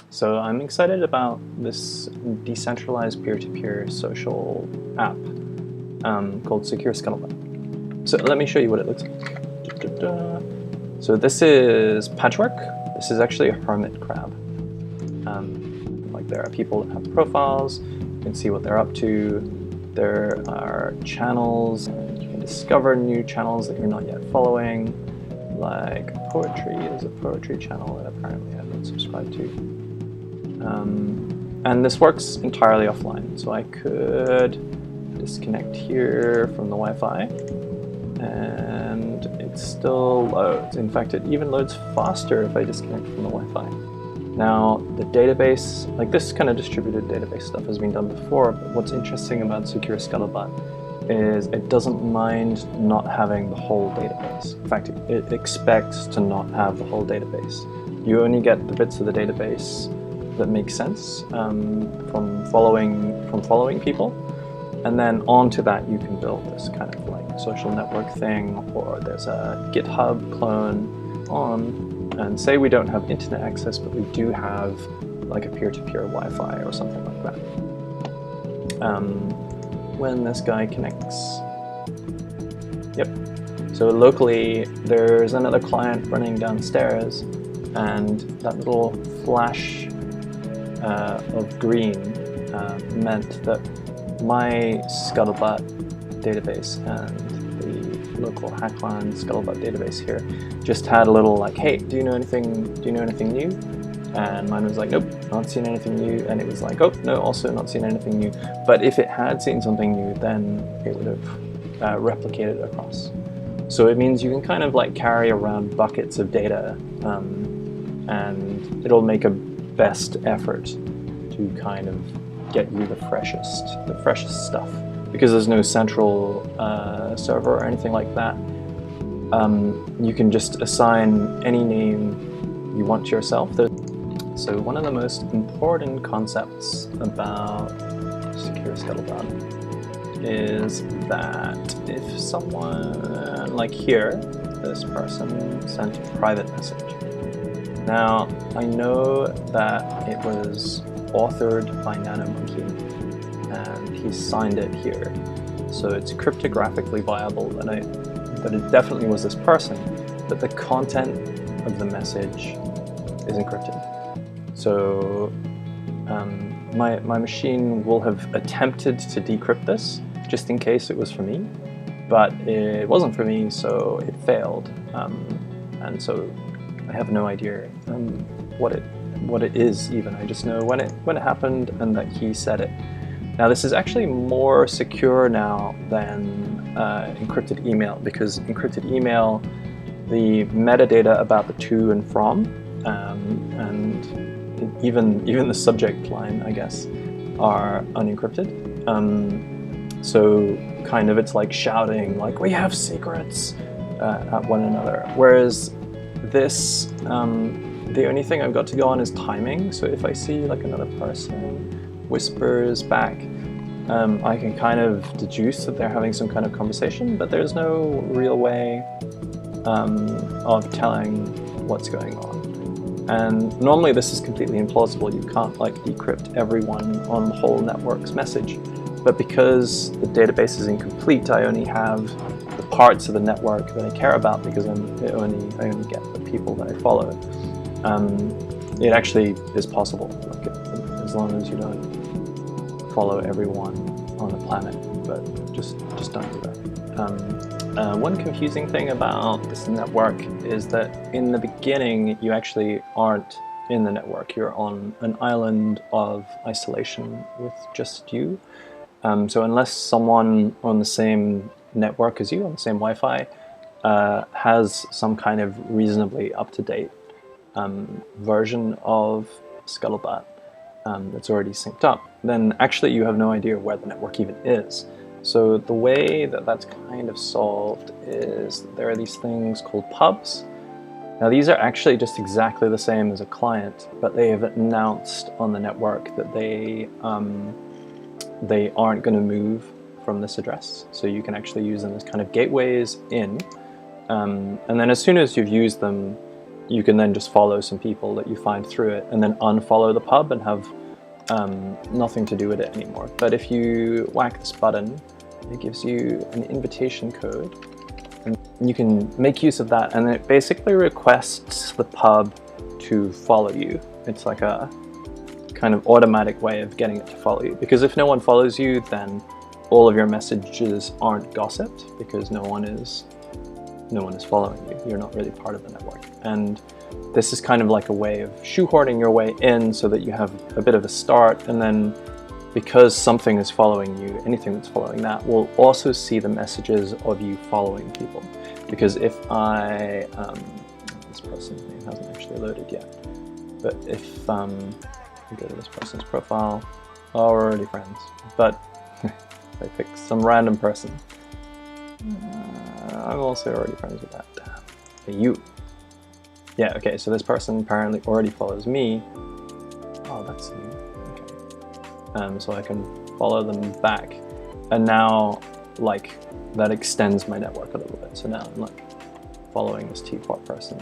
So I'm excited about this decentralized peer-to-peer social app called Secure Scuttlebutt. So let me show you what it looks like. So this is Patchwork. This is actually a hermit crab. Like there are people that have profiles, you can see what they're up to, there are channels, and you can discover new channels that you're not yet following, like poetry is a poetry channel that apparently I'm not subscribed to. And this works entirely offline, so I could disconnect here from the Wi-Fi and it still loads. In fact, it even loads faster if I disconnect from the Wi-Fi. Now, the database, like this kind of distributed database stuff has been done before, but what's interesting about Secure Scuttlebutt is it doesn't mind not having the whole database. In fact, it expects to not have the whole database. You only get the bits of the database that make sense from following people, and then onto that you can build this kind of like social network thing, or there's a GitHub clone on. And say we don't have internet access, but we do have like a peer-to-peer Wi-Fi or something like that. When this guy connects, yep. So locally, there's another client running downstairs, and that little flash of green meant that my Scuttlebutt database and local Hackland Scuttlebutt database here just had a little like, hey, do you know anything new? And mine was like, nope, not seen anything new. And it was like, oh no, also not seen anything new. But if it had seen something new, then it would have replicated across. So it means you can kind of like carry around buckets of data, and it'll make a best effort to kind of get you the freshest stuff. Because there's no central server or anything like that, you can just assign any name you want to yourself. So one of the most important concepts about Secure Scuttlebutt is that if someone, like here, this person sent a private message. Now, I know that it was authored by NanoMonkey, and he signed it here, so it's cryptographically viable that it definitely was this person, but the content of the message is encrypted. So my machine will have attempted to decrypt this just in case it was for me, but it wasn't for me, so it failed, and so I have no idea what it is even. I just know when it happened and that he said it. Now this is actually more secure now than encrypted email, because encrypted email, the metadata about the to and from, and even the subject line, I guess, are unencrypted. So kind of it's like shouting, like, we have secrets at one another. Whereas this, the only thing I've got to go on is timing. So if I see like another person whispers back, I can kind of deduce that they're having some kind of conversation, but there's no real way of telling what's going on. And normally this is completely implausible. You can't like decrypt everyone on the whole network's message. But because the database is incomplete, I only have the parts of the network that I care about, because I only get the people that I follow. It actually is possible, like, as long as you don't follow everyone on the planet, but just don't do that. One confusing thing about this network is that in the beginning you actually aren't in the network. You're on an island of isolation with just you. So unless someone on the same network as you, on the same Wi-Fi, has some kind of reasonably up-to-date version of Scuttlebutt that's already synced up, then actually you have no idea where the network even is. So the way that that's kind of solved is that there are these things called pubs. Now these are actually just exactly the same as a client, but they have announced on the network that they aren't going to move from this address. So you can actually use them as kind of gateways in. And then as soon as you've used them, you can then just follow some people that you find through it and then unfollow the pub and have nothing to do with it anymore. But if you whack this button, it gives you an invitation code, and you can make use of that, and it basically requests the pub to follow you. It's like a kind of automatic way of getting it to follow you, because if no one follows you, then all of your messages aren't gossiped, because no one is following you. You're not really part of the network. And this is kind of like a way of shoehorning your way in so that you have a bit of a start, and then because something is following you, anything that's following that will also see the messages of you following people. Because if I, this person's name hasn't actually loaded yet, but if we go to this person's profile, oh, we're already friends, but if I pick some random person, I'm also already friends with that. Okay, you. Yeah, okay, so this person apparently already follows me. Oh, that's you. Okay. So I can follow them back. And now, like, that extends my network a little bit. So now I'm like following this teapot person.